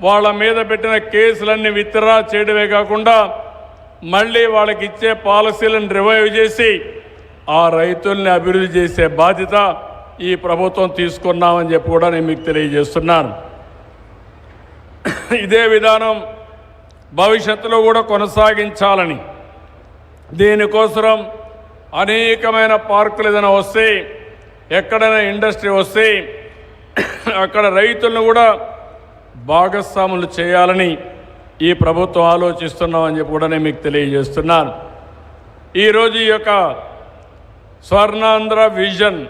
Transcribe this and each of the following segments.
వాళ్ళ మీద పెట్టిన కేసులన్నీ విత్డ్రా చేయడమే కాకుండా మళ్ళీ వాళ్ళకి ఇచ్చే పాలసీలను రివైవ్ చేసి ఆ రైతుల్ని అభివృద్ధి చేసే బాధ్యత ఈ ప్రభుత్వం తీసుకున్నామని చెప్పి కూడా నేను మీకు తెలియజేస్తున్నాను. ఇదే విధానం భవిష్యత్తులో కూడా కొనసాగించాలని, దీనికోసం అనేకమైన పార్కులు ఏదైనా వస్తే, ఎక్కడైనా ఇండస్ట్రీ వస్తే అక్కడ రైతులను కూడా భాగస్వాములు చేయాలని ఈ ప్రభుత్వం ఆలోచిస్తున్నామని చెప్పి కూడా నేను మీకు తెలియజేస్తున్నాను. ఈరోజు ఈ యొక్క స్వర్ణాంధ్ర విజన్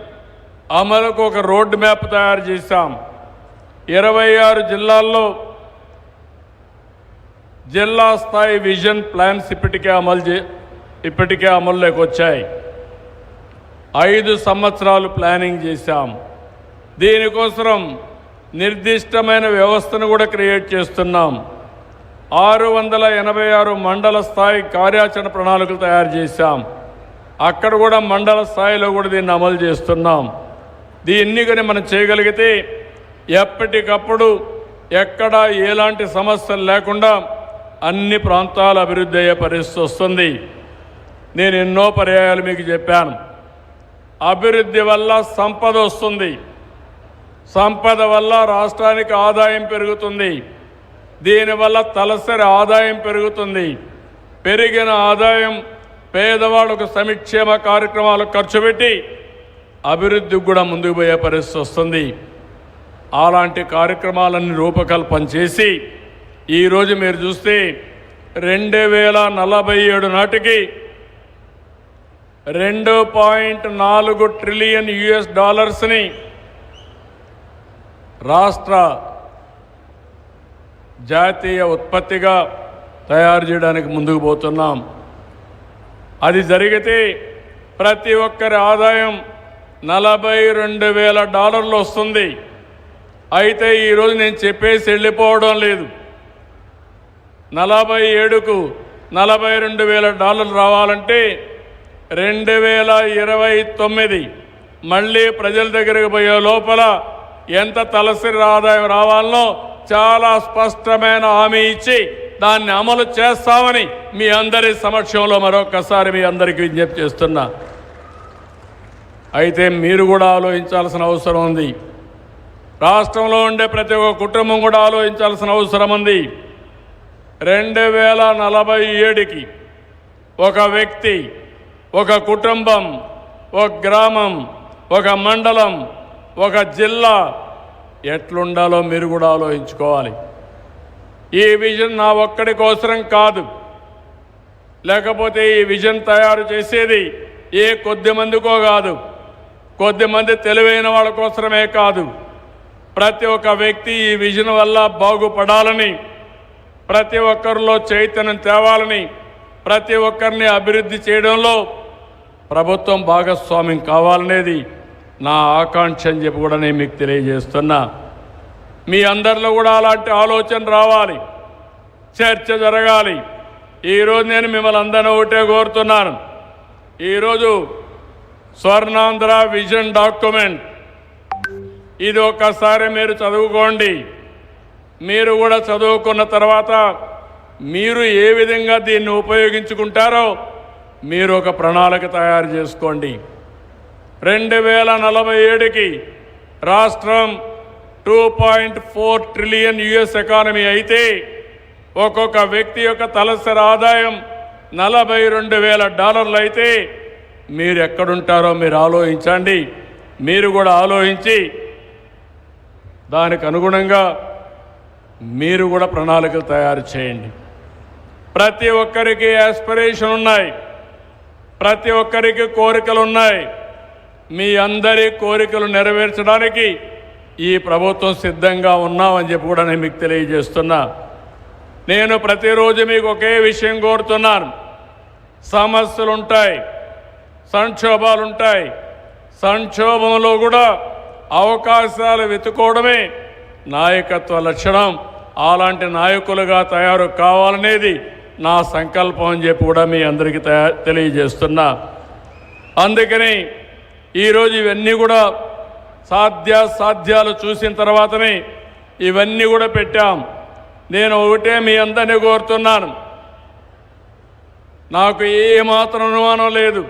అమలుకు ఒక రోడ్ మ్యాప్ తయారు చేశాం. 26 జిల్లాల్లో జిల్లా స్థాయి విజన్ ప్లాన్స్ ఇప్పటికే అమల్లోకి వచ్చాయి. 5 సంవత్సరాలు ప్లానింగ్ చేశాం. దీనికోసం నిర్దిష్టమైన వ్యవస్థను కూడా క్రియేట్ చేస్తున్నాం. 686 మండల స్థాయి కార్యాచరణ ప్రణాళికలు తయారు చేశాం. అక్కడ కూడా మండల స్థాయిలో కూడా దీన్ని అమలు చేస్తున్నాం. దీన్ని కానీ మనం చేయగలిగితే ఎప్పటికప్పుడు ఎక్కడ ఎలాంటి సమస్యలు లేకుండా అన్ని ప్రాంతాలు అభివృద్ధి అయ్యే పరిస్థితి వస్తుంది. నేను ఎన్నో పర్యాయాలు మీకు చెప్పాను. అభివృద్ధి వల్ల సంపద వస్తుంది, సంపద వల్ల రాష్ట్రానికి ఆదాయం పెరుగుతుంది, దీనివల్ల తలసరి ఆదాయం పెరుగుతుంది. పెరిగిన ఆదాయం పేదవాళ్ళకు సంక్షేమ కార్యక్రమాలు ఖర్చు పెట్టి అభివృద్ధికి కూడా ముందుకు పోయే పరిస్థితి వస్తుంది. అలాంటి కార్యక్రమాలన్నీ రూపకల్పన చేసి ఈరోజు మీరు చూస్తే 2047 నాటికి $2.4 ట్రిలియన్ రాష్ట్ర జాతీయ ఉత్పత్తిగా తయారు చేయడానికి ముందుకు పోతున్నాం. అది జరిగితే ప్రతి ఒక్కరి ఆదాయం $42,000 వస్తుంది. అయితే ఈరోజు నేను చెప్పేసి వెళ్ళిపోవడం లేదు. 47కు $42,000 రావాలంటే 2029 మళ్ళీ ప్రజల దగ్గరికి పోయే లోపల ఎంత తలసరి ఆదాయం రావాలనో చాలా స్పష్టమైన హామీ ఇచ్చి దాన్ని అమలు చేస్తామని మీ అందరి సమక్షంలో మరొకసారి మీ అందరికీ విజ్ఞప్తి చేస్తున్నా. అయితే మీరు కూడా ఆలోచించాల్సిన అవసరం ఉంది. రాష్ట్రంలో ఉండే ప్రతి ఒక్క కుటుంబం కూడా ఆలోచించాల్సిన అవసరం ఉంది. 2047కి ఒక వ్యక్తి, ఒక కుటుంబం, ఒక గ్రామం, ఒక మండలం, ఒక జిల్లా ఎట్లుండాలో మీరు కూడా ఆలోచించుకోవాలి. ఈ విజన్ నా ఒక్కడి కోసరం కాదు, లేకపోతే ఈ విజన్ తయారు చేసేది ఏ కొద్ది మందికో కాదు, కొద్దిమంది తెలివైన వాళ్ళ కోసమే కాదు. ప్రతి ఒక్క వ్యక్తి ఈ విజన్ వల్ల బాగుపడాలని, ప్రతి ఒక్కరిలో చైతన్యం తేవాలని, ప్రతి ఒక్కరిని అభివృద్ధి చేయడంలో ప్రభుత్వం భాగస్వామ్యం కావాలనేది నా ఆకాంక్ష అని చెప్పి కూడా నేను మీకు తెలియజేస్తున్నా. మీ అందరిలో కూడా అలాంటి ఆలోచన రావాలి, చర్చ జరగాలి. ఈరోజు నేను మిమ్మల్ని అందరినీ ఒకటే కోరుతున్నాను. ఈరోజు స్వర్ణాంధ్ర విజన్ డాక్యుమెంట్ ఇది ఒక్కసారి మీరు చదువుకోండి. మీరు కూడా చదువుకున్న తర్వాత మీరు ఏ విధంగా దీన్ని ఉపయోగించుకుంటారో మీరు ఒక ప్రణాళిక తయారు చేసుకోండి. 2047కి రాష్ట్రం $2.4 ట్రిలియన్ ఎకానమీ అయితే ఒక్కొక్క వ్యక్తి యొక్క తలసరి ఆదాయం $42,000 అయితే మీరు ఎక్కడుంటారో మీరు ఆలోచించండి. మీరు కూడా ఆలోచించి దానికి అనుగుణంగా మీరు కూడా ప్రణాళికలు తయారు చేయండి. ప్రతి ఒక్కరికి యాస్పిరేషన్ ఉన్నాయి, ప్రతి ఒక్కరికి కోరికలు ఉన్నాయి. మీ అందరి కోరికలు నెరవేర్చడానికి ఈ ప్రభుత్వం సిద్ధంగా ఉన్నామని చెప్పి కూడా నేను మీకు తెలియజేస్తున్నా. నేను ప్రతిరోజు మీకు ఒకే విషయం కోరుతున్నాను. సమస్యలు ఉంటాయి, సంక్షోభాలు ఉంటాయి. సంక్షోభంలో కూడా అవకాశాలు వెతుకోవడమే నాయకత్వ లక్షణం. అలాంటి నాయకులుగా తయారు కావాలనేది నా సంకల్పం అని చెప్పి కూడా మీ అందరికీ తెలియజేస్తున్నా. అందుకని ఈరోజు ఇవన్నీ కూడా సాధ్యాలు చూసిన తర్వాతనే ఇవన్నీ కూడా పెట్టాం. నేను ఒకటే మీ అందరినీ కోరుతున్నాను, నాకు ఏమాత్రం అనుమానం లేదు,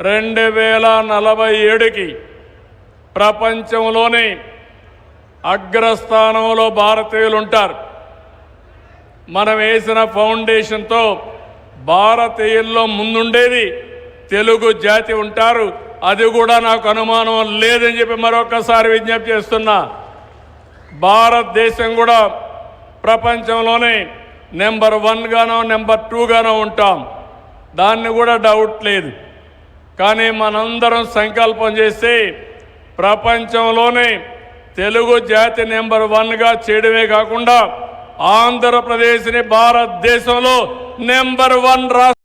2047కి ప్రపంచంలోనే అగ్రస్థానంలో భారతీయులు ఉంటారు. మనం వేసిన ఫౌండేషన్తో భారతీయుల్లో ముందుండేది తెలుగు జాతి ఉంటారు. అది కూడా నాకు అనుమానం లేదని చెప్పి మరొకసారి విజ్ఞప్తి చేస్తున్నా. భారతదేశం కూడా ప్రపంచంలోనే నెంబర్ 1గానో నెంబర్ 2గానో ఉంటాం, దాన్ని కూడా డౌట్ లేదు. కానీ మనందరం సంకల్పం చేస్తే ప్రపంచంలోనే తెలుగు జాతి నెంబర్ 1గా చేయడమే కాకుండా ఆంధ్రప్రదేశ్ని భారతదేశంలో నెంబర్ 1 రాష్ట్రం